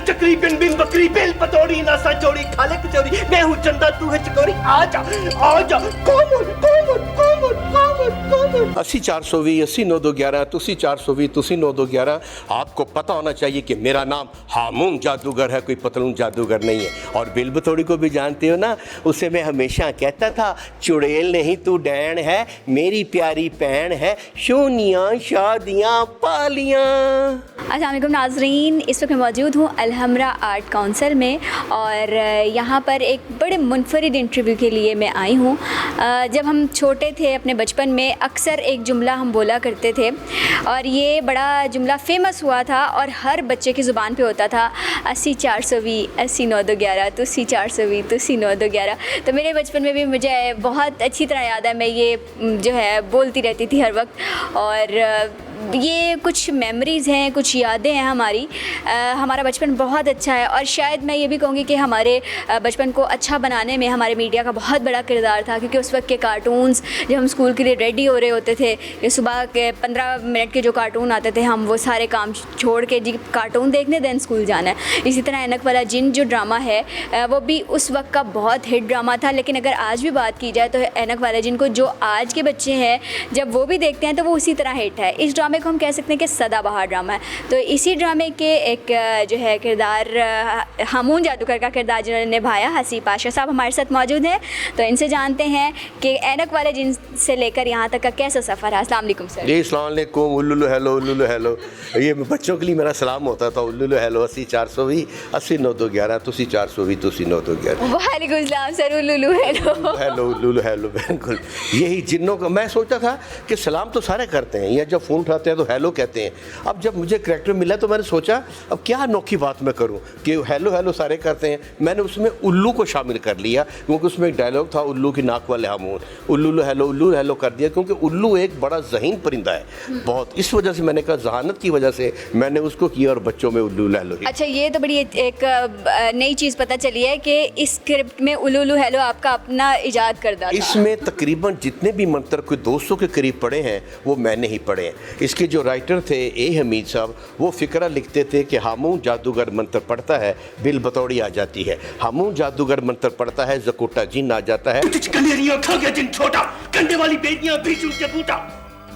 चक्री बिन बिन बकरी bell Pataudi NASA चौड़ी खाले कचौरी, मैं हूँ चंदा तू है चकोरी, आजा आजा कोमल कोमल कोमल कोमल कोमल। 80 420 80 9211 तुसी 420 तुसी 9211। आपको पता होना चाहिए कि मेरा नाम हामून जादूगर है, कोई पतलून जादूगर नहीं है। और बेल पतौड़ी को भी जानते हो ना, उसे मैं हमेशा कहता था चुड़ैल नहीं तू डैन है, मेरी प्यारी पैन है, शोनियाँ शादियाँ पालियाँ। अस्सलाम वालेकुम नाज़रीन, इस वक्त मैं मौजूद हूँ अलहमरा आर्ट काउंसिल में और यहाँ पर एक बड़े मुनफरिद इंटरव्यू के लिए मैं आई हूँ। जब हम छोटे थे अपने बचपन में अक्सर एक जुमला हम बोला करते थे और ये बड़ा जुमला फेमस हुआ था और हर बच्चे की ज़ुबान पे होता था 80 420 80 9211 तुसी 420 तुसी 9211। तो मेरे बचपन में भी मुझे बहुत अच्छी तरह याद है, मैं ये जो है बोलती रहती थी हर वक्त। और ये कुछ मेमोरीज़ हैं, कुछ यादें हैं हमारी। हमारा बचपन बहुत अच्छा है और शायद मैं ये भी कहूँगी कि हमारे बचपन को अच्छा बनाने में हमारे मीडिया का बहुत बड़ा किरदार था, क्योंकि उस वक्त के कार्टून्स जब हम स्कूल के लिए रेडी हो रहे होते थे, ये सुबह के 15 मिनट के जो कार्टून आते थे, हम वो सारे काम छोड़ के जी कार्टून देखने देन स्कूल जाना है। इसी तरह ऐनक वाला जिन जो ड्रामा है वो भी उस वक्त का बहुत हिट ड्रामा था। लेकिन अगर आज भी बात की जाए तो ऐनक वाला जिन को जो आज के बच्चे हैं जब वो भी देखते हैं तो वो उसी तरह हिट है। इस ड्रामे को हम कह सकते हैं कि सदाबहार ड्रामा है। तो इसी ड्रामे के एक जो है किरदार हामून जादूगर का किरदार जिन्होंने निभाया, हसी पाशा साहब हमारे साथ मौजूद हैं। तो इनसे जानते हैं कि ऐनक वाले जिन से लेकर यहाँ तक का कैसा सफ़र है। अस्सलाम वालेकुम सर। जी अस्सलाम वालेकुम। उल्लू हेलो उल्लू हेलो, ये बच्चों के लिए मेरा सलाम होता था। उल्लू हेलो 80 420 80 9211 तुसी 420 तुसी 9211। वालेकुम सलाम सर। उल्लू हेलो हेलो उल्लू हेलो, बिल्कुल यही जिन्नों का। मैं सोचता था कि सलाम तो सारे करते हैं या जब फ़ोन उठाते हैं तो हेलो कहते हैं। अब जब मुझे करैक्टर मिला तो मैंने सोचा अब क्या अनोखी बात मैं करूं कि हेलो हेलो सारे करते हैं। मैंने उसमें उल्लू को शामिल कर लिया, क्योंकि उसमें एक डायलॉग था उल्लू की नाक वाले हामून, उल्लू हेलो कर दिया, क्योंकि उल्लू एक बड़ा ज़हीन परिंदा है बहुत। इस वजह से मैंने कहा जहानत की वजह से मैंने उसको किया और बच्चों में उल्लू हेलो। अच्छा, ये तो बड़ी एक नई चीज़ पता चली है कि इस स्क्रिप्ट में उल्लू हेलो आपका अपना इजाद करदा था। इसमें तकरीबन जितने भी मंत्र कोई 200 के करीब पढ़े हैं वो मैंने ही पढ़े हैं। इसके जो राइटर थे ए हमीद साहब, वो फ़िक्रा लिखते थे कि हामून जादूगर मंत्र पढ़ता है बिल बतौड़ी आ जाती है, हामून जादूगर मंत्र पढ़ता है जकोटा जिन आ जाता है। खा गया जिन छोटा, कंडे वाली बेटियां भी चूट बूटा,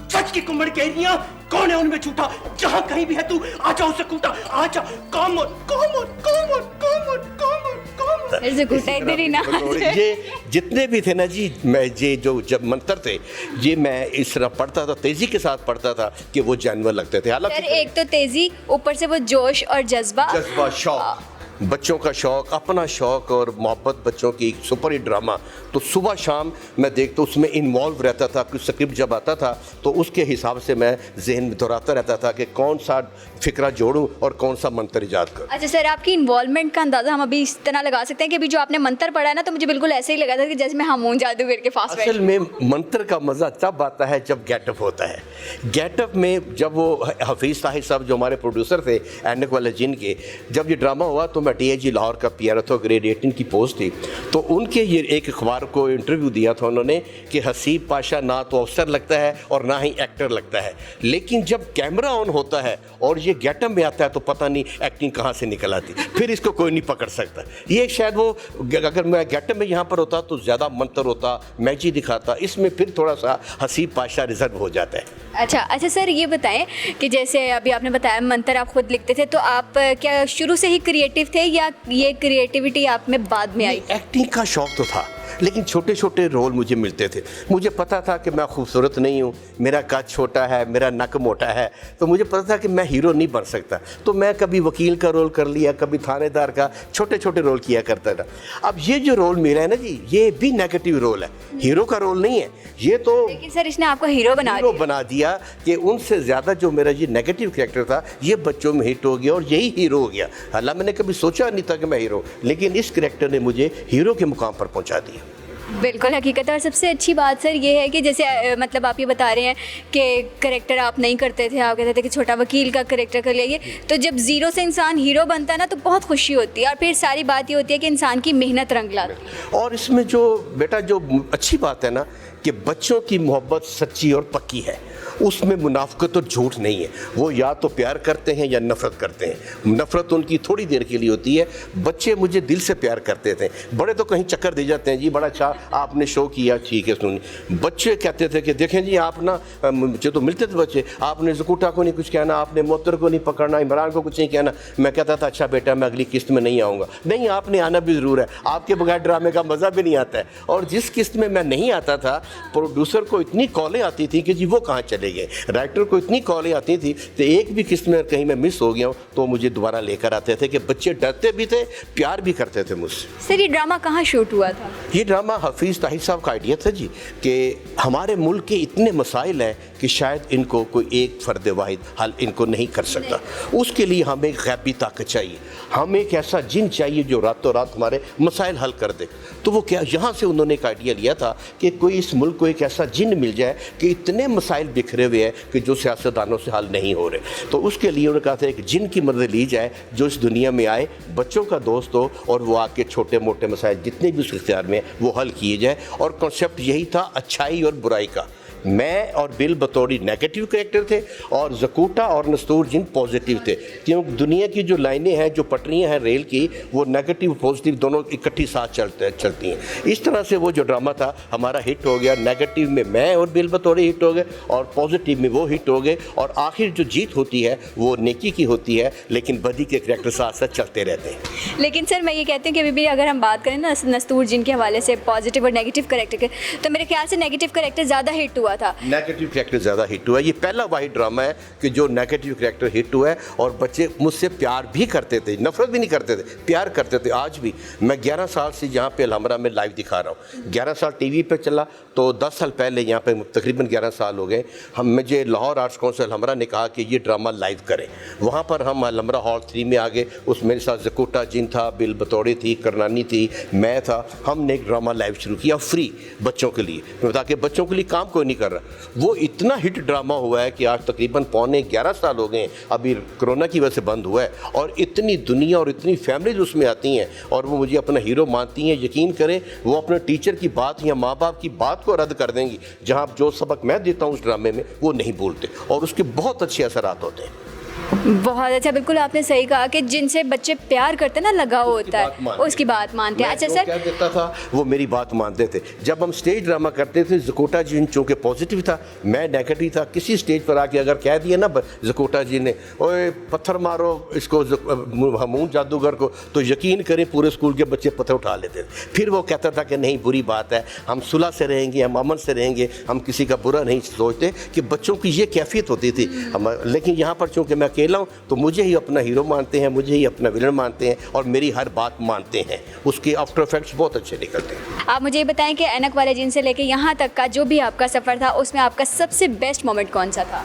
सच की कुम्मड़ कहरियां कौन है उनमें छूटा, जहां कहीं भी है तू आजा उसे कूटा, आजा common common common common common common. इधर ही ना ये जितने भी थे ना जी, मैं ये जो जब मंत्र थे ये मैं इस तरह पढ़ता था, तेजी के साथ पढ़ता था कि वो जानवर लगते थे। हालांकि एक तो तेजी, ऊपर से वो जोश और जज्बा शौक, बच्चों का शौक, अपना शौक और मोहब्बत बच्चों की, सुपर हिट ड्रामा। तो सुबह शाम मैं देखता उसमें इन्वॉल्व रहता था। कुछ स्क्रिप्ट जब आता था तो उसके हिसाब से मैं जहन में दोहराता रहता था कि कौन सा फिक्रा जोड़ूं और कौन सा मंत्र ईजाद करूं। अच्छा सर, आपकी इन्वॉल्वमेंट का अंदाज़ा हम अभी इस तरह लगा सकते हैं कि अभी जो आपने मंत्र पढ़ा है ना, तो मुझे बिल्कुल ऐसे ही लगा था कि जैसे मैं हामून जादूगर के पास। असल में मंत्र का मज़ा तब आता है जब गेटअप होता है। गेटअप में जब वो हफीज़ ताहिर साहब जो हमारे प्रोड्यूसर थे ऐनक वाले जिन के, जब ये ड्रामा हुआ तो मैं DIG लाहौर का PR था, ग्रेड 18 की पोस्ट थी। तो उनके ये एक अखबार को इंटरव्यू दिया था उन्होंने कि हसीब पाशा ना तो अफसर लगता है और ना ही एक्टर लगता है, लेकिन जब कैमरा ऑन होता है और ये गेटअप में आता है तो पता नहीं एक्टिंग कहाँ से निकल आती, फिर इसको कोई नहीं पकड़ सकता। ये शायद वो अगर मैं गेटअप में यहाँ पर होता तो ज़्यादा मंत्र होता, मैजिक दिखाता, इसमें फिर थोड़ा सा हसीब पाशा रिजर्व हो जाता है। अच्छा सर, ये बताएं कि जैसे अभी आपने बताया मंत्र आप खुद लिखते थे, तो आप क्या शुरू से ही क्रिएटिव थे या ये क्रिएटिविटी आप में बाद में आई? एक्टिंग का शौक तो था, लेकिन छोटे छोटे रोल मुझे मिलते थे। मुझे पता था कि मैं खूबसूरत नहीं हूँ, मेरा कद छोटा है, मेरा नक मोटा है, तो मुझे पता था कि मैं हीरो नहीं बन सकता। तो मैं कभी वकील का रोल कर लिया, कभी थानेदार का, छोटे छोटे रोल किया करता था। अब ये जो रोल मेरा है ना जी, ये भी नेगेटिव रोल है, हीरो का रोल नहीं है ये तो। लेकिन सर इसने आपको हीरो बना दिया कि उनसे ज़्यादा जो मेरा ये नेगेटिव कैरेक्टर था ये बच्चों में हिट हो गया और यही हीरो हो गया। हालांकि मैंने कभी सोचा नहीं था कि मैं हीरो, लेकिन इस कैरेक्टर ने मुझे हीरो के मुकाम पर पहुँचा दिया। बिल्कुल हकीकत है। और सबसे अच्छी बात सर ये है कि जैसे मतलब आप ये बता रहे हैं कि करेक्टर आप नहीं करते थे, आप कहते थे कि छोटा वकील का करेक्टर कर लिया, तो जब ज़ीरो से इंसान हीरो बनता है ना तो बहुत खुशी होती है। और फिर सारी बात ये होती है कि इंसान की मेहनत रंग लाती है। और इसमें जो बेटा जो अच्छी बात है ना कि बच्चों की मोहब्बत सच्ची और पक्की है, उसमें मुनाफिकत और झूठ नहीं है। वो या तो प्यार करते हैं या नफ़रत करते हैं। नफ़रत उनकी थोड़ी देर के लिए होती है। बच्चे मुझे दिल से प्यार करते थे, बड़े तो कहीं चक्कर दे जाते हैं, जी बड़ा अच्छा आपने शो किया, ठीक है सुनिए। बच्चे कहते थे कि देखें जी आप ना, मुझे तो मिलते थे बच्चे, आपने ज़कूटा को नहीं कुछ कहना, आपने मोतर को नहीं पकड़ना, इमरान को कुछ नहीं कहना। मैं कहता था अच्छा बेटा मैं अगली किस्त में नहीं आऊँगा। नहीं, आपने आना भी ज़रूर है, आपके बगैर ड्रामे का मज़ा भी नहीं आता है। और जिस किस्त में मैं नहीं आता था, प्रोड्यूसर को इतनी कॉलें आती थी कि जी वो कहाँ चले गए, राइटर को इतनी कॉलें आती थी तो एक भी किस्त में कहीं मैं मिस हो गया हूँ तो मुझे दोबारा लेकर आते थे कि बच्चे डरते भी थे, प्यार भी करते थे मुझसे। सर ये ड्रामा कहाँ शूट हुआ था? ये ड्रामा हफीज़ ताहिर साहब का आइडिया था जी, कि हमारे मुल्क के इतने मसाइल हैं कि शायद इनको कोई एक फ़र्द वाहिद हल इनको नहीं कर सकता। उसके लिए हमें गैबी ताकत चाहिए, हमें एक ऐसा जिन चाहिए जो रातों रात हमारे मसाइल हल कर दे। तो वो क्या, यहाँ से उन्होंने एक आइडिया लिया था कि कोई इस मुल्क को एक ऐसा जिन मिल जाए कि इतने मसाइल बिखरे हुए हैं कि जो सियासतदानों से हल नहीं हो रहे। तो उसके लिए उन्होंने कहा था एक जिन की मदद ली जाए जो इस दुनिया में आए, बच्चों का दोस्त हो और वो आके छोटे मोटे मसाइल जितने भी उसके इख्तियार में वो हल किए जाए। और कॉन्सेप्ट यही था अच्छाई और बुराई का। मैं और बिल बतौरी नेगेटिव कैरेक्टर थे और ज़कूटा और नस्तूर जिन पॉजिटिव थे, क्योंकि दुनिया की जो लाइनें हैं, जो पटरियां हैं रेल की, वो नेगेटिव पॉजिटिव दोनों इकट्ठी साथ चलती हैं। इस तरह से वो जो ड्रामा था हमारा हिट हो गया। नेगेटिव में मैं और बिल बतौरी हिट हो गए और पॉजिटिव में वो हिट हो गए। और आखिर जो जीत होती है वो नेकी की होती है, लेकिन बदी के कैरेक्टर साथ साथ चलते रहते हैं। लेकिन सर मैं ये कहती हूँ कि अभी भी अगर हम बात करें ना नस्तूर जिन के हवाले से पॉजिटिव और नेगेटिव कैरेक्टर के, तो मेरे ख्याल से नेगेटिव कैरेक्टर ज़्यादा हिट हुआ था। नेगेटिव कैरेक्टर ज़्यादा हिट हुआ है। ये पहला वाहिद ड्रामा है कि जो नेगेटिव कैरेक्टर हिट हुआ है और बच्चे मुझसे प्यार भी करते थे, नफरत भी नहीं करते थे, प्यार करते थे। आज भी मैं 11 साल से यहाँ पे अलहमरा में लाइव दिखा रहा हूँ। 11 साल टीवी पे चला तो 10 साल पहले यहाँ पे तकरीबन 11 साल हो गए, मुझे लाहौर आर्ट्स काउंसिल अलहमरा ने कहा कि ये ड्रामा लाइव करें। वहाँ पर हम अलहमरा हॉल 3 में आ गए। उस मेरे साथ ज़कूटा जिन था, बिल बतौरी थी, करनानी थी, मैं था। हमने एक ड्रामा लाइव शुरू किया फ्री बच्चों के लिए, ताकि बच्चों के लिए काम कोई नहीं कर रहा। वो इतना हिट ड्रामा हुआ है कि आज तकरीबन पौने 11 साल हो गए, अभी कोरोना की वजह से बंद हुआ है। और इतनी दुनिया और इतनी फैमिलीज उसमें आती हैं और वो मुझे अपना हीरो मानती हैं। यकीन करें वो अपने टीचर की बात या माँ बाप की बात को रद्द कर देंगी। जहाँ जो सबक मैं देता हूँ उस ड्रामे में वो नहीं बोलते और उसके बहुत अच्छे असरात होते हैं। बहुत अच्छा, बिल्कुल आपने सही कहा कि जिनसे बच्चे प्यार करते हैं ना, लगाव होता है, उसकी बात मानते हैं। अच्छा सर, क्या देता था वो मेरी बात मानते थे। जब हम स्टेज ड्रामा करते थे, ज़कूटा जी चूँकि पॉजिटिव था, मैं नेगेटिव था, किसी स्टेज पर आके अगर कह दिया ना ज़कूटा जी ने, ओए पत्थर मारो इसको हमून जादूगर को, तो यकीन करें पूरे स्कूल के बच्चे पत्थर उठा लेते थे। फिर वो कहता था कि नहीं बुरी बात है, हम सुलह से रहेंगे, हम अमन से रहेंगे, हम किसी का बुरा नहीं सोचते। कि बच्चों की ये कैफियत होती थी। लेकिन यहाँ पर चूँकि मैं अकेला हूँ तो मुझे ही अपना हीरो मानते हैं, मुझे ही अपना विलन मानते हैं और मेरी हर बात मानते हैं। उसके आफ्टर इफेक्ट्स बहुत अच्छे निकलते हैं। आप मुझे ये बताएं कि ऐनक वाले जिन से लेके यहाँ तक का जो भी आपका सफ़र था, उसमें आपका सबसे बेस्ट मोमेंट कौन सा था?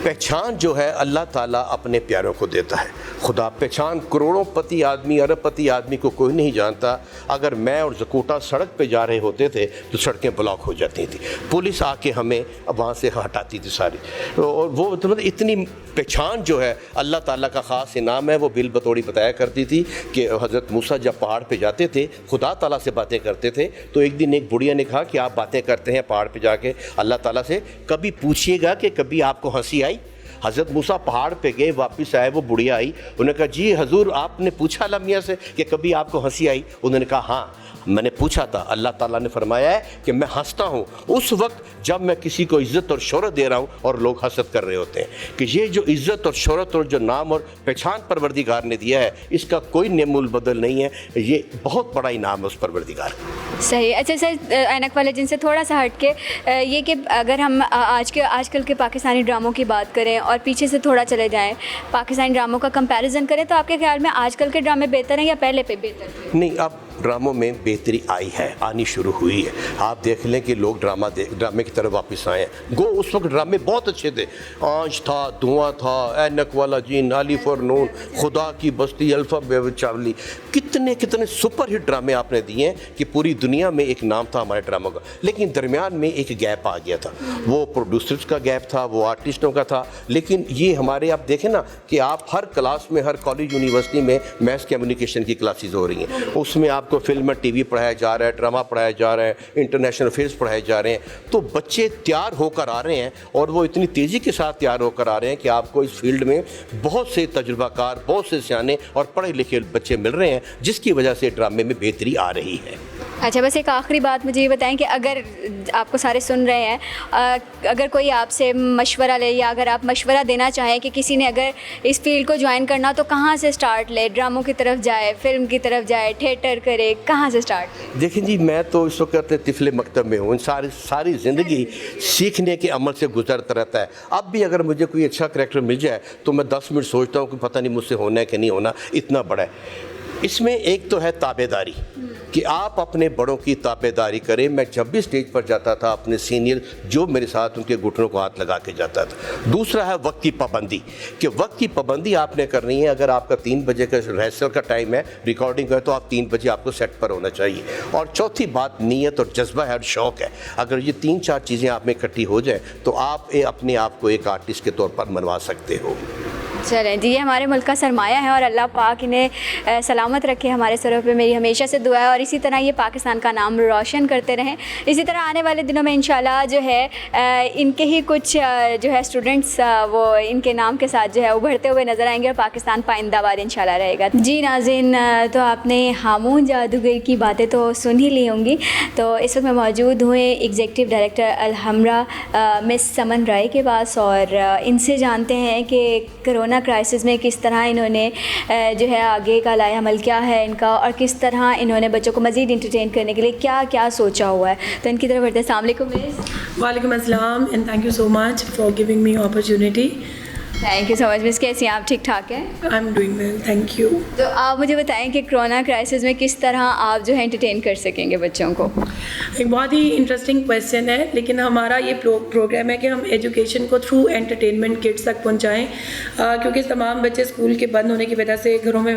पहचान जो है अल्लाह ताला अपने प्यारों को देता है। खुदा पहचान करोड़ों पति आदमी, अरबपति आदमी को कोई नहीं जानता। अगर मैं और ज़कूटा सड़क पे जा रहे होते थे तो सड़कें ब्लॉक हो जाती थी, पुलिस आके हमें वहाँ से हटाती थी सारी। और वो मतलब इतनी पहचान जो है अल्लाह ताला का ख़ास इनाम है। वो बिल बतौरी बताया करती थी कि हज़रत मूसा जब पहाड़ पे जाते थे, खुदा ताला से बातें करते थे, तो एक दिन एक बुढ़िया ने कहा कि आप बातें करते हैं पहाड़ पे जाके अल्लाह ताला से, कभी पूछिएगा कि कभी आपको हंसी आई। हज़रत मूसा पहाड़ पे गए, वापस आए, वो बुढ़िया आई, उन्होंने कहा जी हजूर आपने पूछा अल्लाह मियाँ से कि कभी आपको हंसी आई? उन्होंने कहा हाँ मैंने पूछा था। अल्लाह ताला ने फरमाया है कि मैं हंसता हूँ उस वक्त जब मैं किसी को इज़्ज़त और शोहरत दे रहा हूँ और लोग हसद कर रहे होते हैं। कि ये जो इज़्ज़त और शोहरत और जो नाम और पहचान परवरदिगार ने दिया है, इसका कोई नेमुल बदल नहीं है। ये बहुत बड़ा इनाम है उस परवरदिगार का। सही। अच्छा सर, ऐनक वाले जिनसे थोड़ा सा हट के ये कि अगर हम आजकल के पाकिस्तानी ड्रामों की बात करें और पीछे से थोड़ा चले जाएँ, पाकिस्तानी ड्रामों का कंपैरिजन करें, तो आपके ख्याल में आजकल के ड्रामे बेहतर हैं या पहले पे बेहतर थे? नहीं, अब ड्रामों में बेहतरी आई है, आनी शुरू हुई है। आप देख लें कि लोग ड्रामे की तरफ वापस आए हैं। गो उस वक्त ड्रामे बहुत अच्छे थे। आंच था, धुआं था, ऐनक वाला जिन, आलिफ और नून, खुदा की बस्ती, अल्फा चावली, कितने कितने कितने सुपर हिट ड्रामे आपने दिए हैं कि पूरी दुनिया में एक नाम था हमारे ड्रामों का, लेकिन दरमियान में एक गैप आ गया था। वो प्रोड्यूसर्स का गैप था, वो आर्टिस्टों का था। लेकिन ये हमारे, आप देखें ना कि आप हर क्लास में, हर कॉलेज यूनिवर्सिटी में मैस कम्युनिकेशन की क्लासेस हो रही हैं, उसमें आपको फिल्म और टीवी पढ़ाया जा रहा है, ड्रामा पढ़ाया जा रहा है, इंटरनेशनल अफेयर्स पढ़ाए जा रहे हैं। तो बच्चे तैयार होकर आ रहे हैं और वो इतनी तेज़ी के साथ तैयार होकर आ रहे हैं कि आपको इस फील्ड में बहुत से तजुर्बाकार, बहुत से सियाने और पढ़े लिखे बच्चे मिल रहे हैं, जिसकी वजह से ड्रामे में बेहतरी आ रही है। अच्छा, बस एक आखिरी बात मुझे ये बताएं कि अगर आपको सारे सुन रहे हैं, अगर कोई आपसे मशवरा ले या अगर आप मशवरा देना चाहें कि किसी ने अगर इस फील्ड को ज्वाइन करना तो कहाँ से स्टार्ट ले, ड्रामों की तरफ जाए, फिल्म की तरफ जाए, थिएटर करे, कहाँ से स्टार्ट? देखें जी, मैं तो इस वक्त तिफले मकतब में हूँ, सारी ज़िंदगी सीखने के अमल से गुजरता रहता है। अब भी अगर मुझे कोई अच्छा करैक्टर मिल जाए तो मैं 10 मिनट सोचता हूँ कि पता नहीं मुझसे होना है कि नहीं होना, इतना बड़ा है। इसमें एक तो है ताबेदारी, कि आप अपने बड़ों की ताबेदारी करें। मैं जब भी स्टेज पर जाता था, अपने सीनियर जो मेरे साथ, उनके घुटनों को हाथ लगा के जाता था। दूसरा है वक्त की पाबंदी, कि वक्त की पाबंदी आपने करनी है। अगर आपका 3 बजे का रिहर्सल का टाइम है, रिकॉर्डिंग का, तो आप 3 बजे आपको सेट पर होना चाहिए। और चौथी बात नीयत और जज्बा है और शौक़ है। अगर ये 3-4 चीज़ें आप में इकट्ठी हो जाएँ तो आप अपने आप को एक आर्टिस्ट के तौर पर मनवा सकते हो। चलें जी, ये हमारे मुल्क का सरमाया है और अल्लाह पाक इन्हें सलामत रखे, हमारे सरों पे मेरी हमेशा से दुआ है, और इसी तरह ये पाकिस्तान का नाम रोशन करते रहें। इसी तरह आने वाले दिनों में इंशाल्लाह जो है इनके ही कुछ जो है स्टूडेंट्स वो इनके नाम के साथ जो है उभरते हुए नज़र आएंगे और पाकिस्तान पाइंदाबाद इंशाल्लाह रहेगा। जी नाज़रीन, तो आपने हामून जादूगर की बातें तो सुन ही ली होंगी। तो इस वक्त मैं मौजूद हूँ एग्जीक्यूटिव डायरेक्टर अलहमरा मिस समन राय के पास, और इनसे जानते हैं कि कोरोना क्राइसिस में किस तरह इन्होंने जो है आगे का लाया अमल क्या है इनका, और किस तरह इन्होंने बच्चों को मज़ीद इंटरटेन करने के लिए क्या क्या सोचा हुआ है। तो इनकी तरफ बढ़ते हैं। अस्सलाम वालेकुम मिस। वालेकुम अस्सलाम and thank you so much for giving me opportunity. Thank you so much miss. कैसी हैं आप? ठीक ठाक हैं? I am doing well, thank you. तो आप मुझे बताएं कि कोरोना क्राइसिस में किस तरह आप जो है एंटरटेन कर सकेंगे बच्चों को? एक बहुत ही इंटरेस्टिंग क्वेश्चन है, लेकिन हमारा ये प्रोग्राम है कि हम एजुकेशन को थ्रू एंटरटेनमेंट किड्स तक पहुंचाएं, क्योंकि तमाम बच्चे स्कूल के बंद होने की वजह से घरों में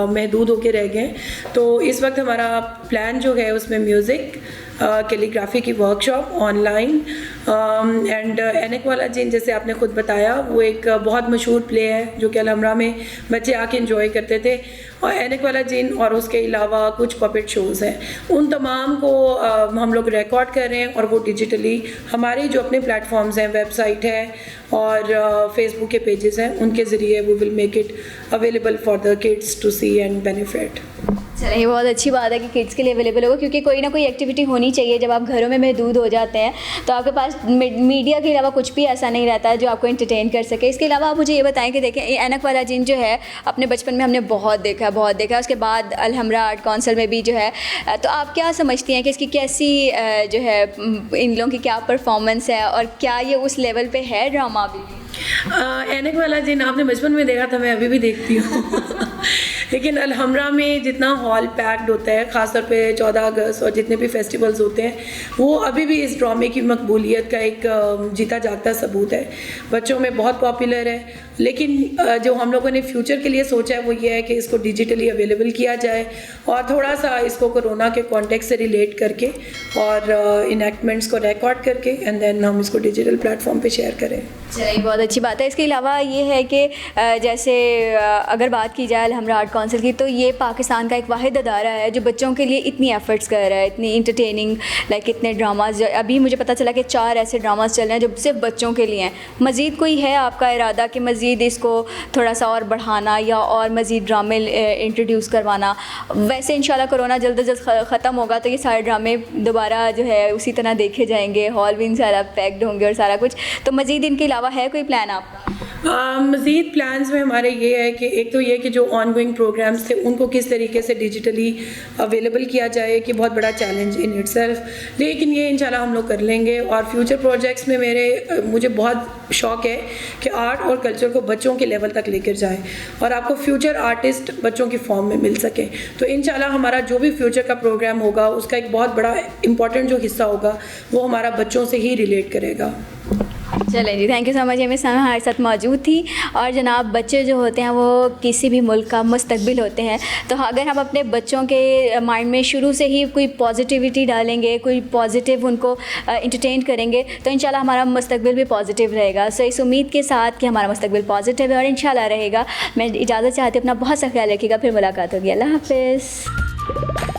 महदूद होकर रह गए। तो इस वक्त हमारा प्लान जो है उसमें म्यूज़िक, कैलीग्राफी की वर्कशॉप ऑनलाइन, एंड एनक वाला जिन, जैसे आपने खुद बताया, वो एक बहुत मशहूर प्ले है जो कि अलहमरा में बच्चे आके एंजॉय करते थे। और एनक वाला जिन और उसके अलावा कुछ पपेट शोज़ हैं, उन तमाम को हम लोग रिकॉर्ड कर रहे हैं और वो डिजिटली हमारे जो अपने प्लेटफॉर्म्स हैं, वेबसाइट है और फेसबुक के पेजेस हैं, उनके ज़रिए we will make it available for the kids to see and benefit. चलिए, ये बहुत अच्छी बात है कि किड्स के लिए अवेलेबल होगा, क्योंकि कोई ना कोई एक्टिविटी होनी चाहिए। जब आप घरों में महदूद हो जाते हैं तो आपके पास मीडिया के अलावा कुछ भी ऐसा नहीं रहता है जो आपको एंटरटेन कर सके। इसके अलावा आप मुझे ये बताएं कि देखें, एनक वाला जिन जो है अपने बचपन में हमने बहुत देखा है। उसके बाद अलहमरा आर्ट काउंसिल में भी जो है, तो आप क्या समझती हैं कि इसकी कैसी जो है इन लोगों की क्या परफॉर्मेंस है, और क्या ये उस लेवल पे है ड्रामा भी? एनक वाला जिन आपने बचपन में देखा था, मैं अभी भी देखती हूँ लेकिन अलहमरा में जितना हॉल पैक्ड होता है, ख़ासतौर पे 14 अगस्त और जितने भी फेस्टिवल्स होते हैं, वो अभी भी इस ड्रामे की मकबूलियत का एक जीता जागता सबूत है। बच्चों में बहुत पॉपुलर है। लेकिन जो हम लोगों ने फ्यूचर के लिए सोचा है वो ये है कि इसको डिजिटली अवेलेबल किया जाए और थोड़ा सा इसको कोरोना के कॉन्टेक्स्ट से रिलेट करके और इनैक्टमेंट्स को रिकॉर्ड करके एंड देन हम इसको डिजिटल प्लेटफॉर्म पे शेयर करें। चलिए, बहुत अच्छी बात है। इसके अलावा ये है कि जैसे अगर बात की जाए अलहमरा आर्ट काउंसिल की, तो ये पाकिस्तान का एक वाहिद अदारा है जो बच्चों के लिए इतनी एफ़र्ट्स कर रहा है, इतनी इंटरटेनिंग, लाइक इतने ड्रामाज। अभी मुझे पता चला कि 4 ऐसे ड्रामाज चल रहे हैं जो सिर्फ बच्चों के लिए हैं। मज़ीद कोई है आपका इरादा कि मज़ीद इसको थोड़ा सा और बढ़ाना या और मज़ीद ड्रामे इंट्रोड्यूस करवाना? वैसे इंशाल्लाह कोरोना जल्द अज जल्द ख़त्म होगा तो ये सारे ड्रामे दोबारा जो है उसी तरह देखे जाएंगे, हॉल भी सारा पैक्ड होंगे और सारा कुछ। तो मज़ीद इनके अलावा है कोई प्लान आपका? मज़ीद प्लान्स में हमारे ये है कि एक तो ये कि जो ऑनगोइंग प्रोग्राम्स थे उनको किस तरीके से डिजिटली अवेलेबल किया जाए, कि बहुत बड़ा चैलेंज इन इटसेल्फ, लेकिन ये इंशाल्लाह हम लोग कर लेंगे। और फ्यूचर प्रोजेक्ट्स में मुझे बहुत शौक़ है कि आर्ट और कल्चर को बच्चों के लेवल तक लेकर जाएं और आपको फ्यूचर आर्टिस्ट बच्चों की फॉर्म में मिल सके। तो इंशाल्लाह हमारा जो भी फ्यूचर का प्रोग्राम होगा उसका एक बहुत बड़ा इंपॉर्टेंट जो हिस्सा होगा वो हमारा बच्चों से ही रिलेट करेगा। चलें जी, thank you so much. Miss हमारे साथ मौजूद थी। और जनाब, बच्चे जो होते हैं वो किसी भी मुल्क का मुस्तकबिल होते हैं, तो अगर हम अपने बच्चों के माइंड में शुरू से ही कोई पॉजिटिविटी डालेंगे, कोई पॉजिटिव उनको इंटरटेन करेंगे, तो इंशाल्लाह हमारा मुस्तकबिल भी पॉजिटिव रहेगा। सो इस उम्मीद के साथ कि हमारा मुस्तकबिल पॉजिटिव है और इंशाल्लाह रहेगा, मैं इजाज़त चाहती हूँ। अपना बहुत सा ख्याल रखिएगा, फिर मुलाकात होगी। अल्लाह हाफ़िज़।